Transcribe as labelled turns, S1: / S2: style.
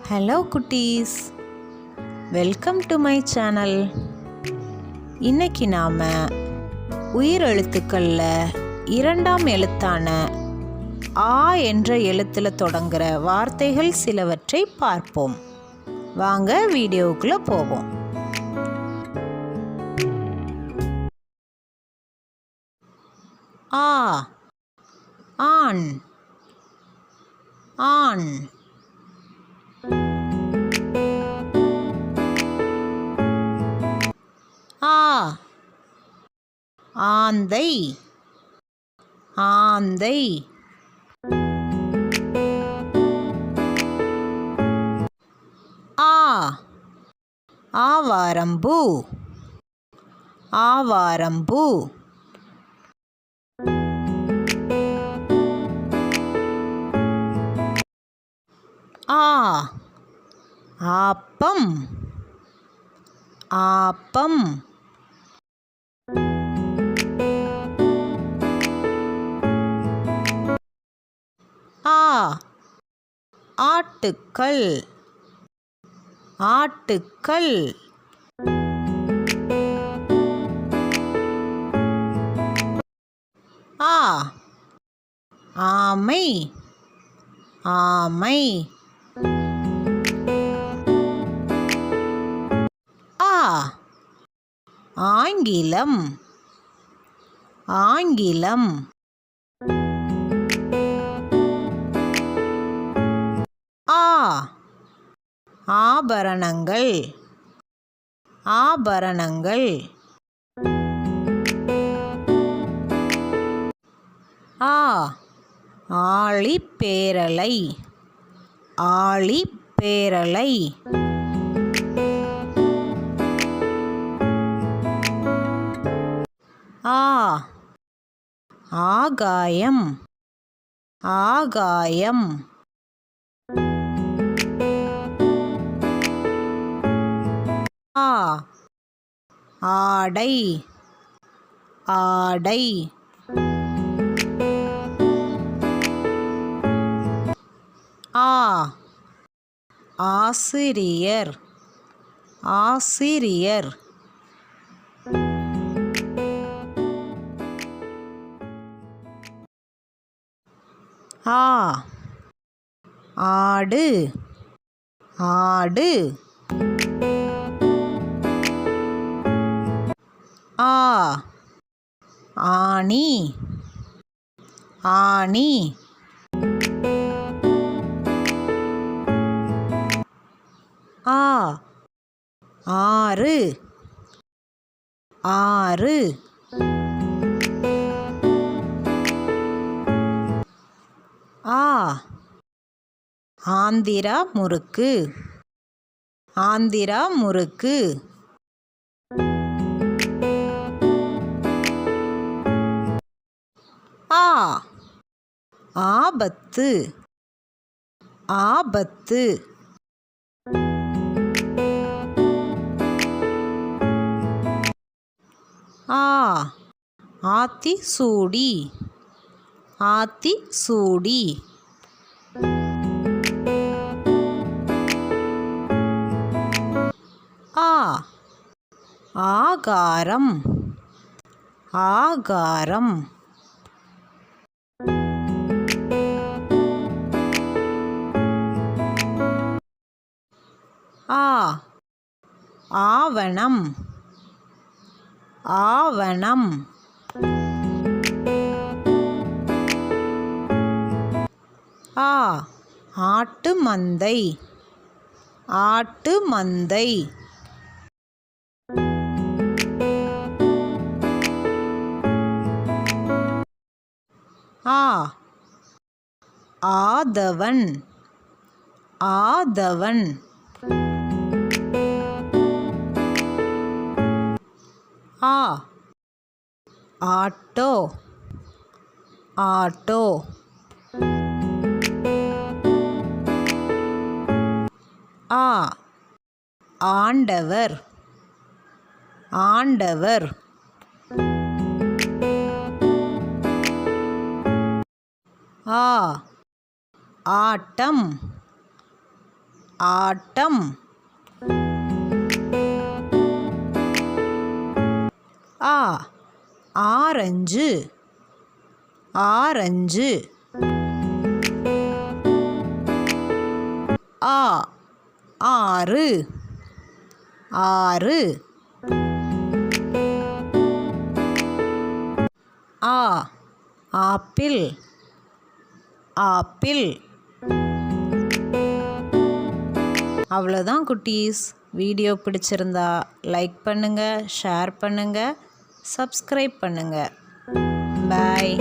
S1: Hello குட்டீஸ், welcome to my channel. இன்னைக்கு நாம் உயிரெழுத்துக்களில் இரண்டாம் எழுத்தான ஆ என்ற எழுத்தில் தொடங்குகிற வார்த்தைகள் சிலவற்றை பார்ப்போம். வாங்க வீடியோவுக்குள்ளே போவோம். ஆ, ஆண், ஆண். ஆ, ஆந்தை, ஆந்தை. ஆ, ஆவாரம்பூ, ஆவாரம்பூ. ஆ, ஆப்பம், ஆப்பம். ஆ, ஆட்டுக்கள், ஆட்டுக்கள். ஆ, ஆமை, ஆமை. ஆ, ஆங்கிலம், ஆங்கிலம். ஆ, ஆபரணங்கள், ஆபரணங்கள். ஆ, ஆழிப்பேரலை, ஆழிப்பேரலை. ஆ, ஆகாயம், ஆகாயம். ஆ, ஆடை, ஆடை. ஆ, ஆசிரியர், ஆசிரியர். ஆ, ஆடு, ஆடு. ஆ, ஆணி, ஆணி. ஆ, ஆறு, ஆறு. ஆ, ஆந்திரா முறுக்கு, ஆந்திரா முறுக்கு. ஆ, ஆபத்து, ஆபத்து. ஆ, ஆத்திசூடி, ஆத்திசூடி. ஆ, ஆகாரம், ஆகாரம். ஆ, ஆவணம், ஆவணம். ஆ, ஆட்டு மந்தை, ஆட்டு மந்தை. ஆ, ஆதவன், ஆதவன். ஆ, ஆட்டோ, ஆட்டோ. ஆ, ஆண்டவர், ஆண்டவர். ஆ, ஆட்டம், ஆட்டம். ஆ ஆரஞ்சு. ஆரஞ்சு. ஆ ஆறு. ஆறு. ஆ ஆப்பிள். ஆப்பிள். அவ்வளோதான் குட்டீஸ். வீடியோ பிடிச்சிருந்தா லைக் பண்ணுங்கள், ஷேர் பண்ணுங்கள், சப்ஸ்கிரைப் பண்ணுங்கள். பாய்.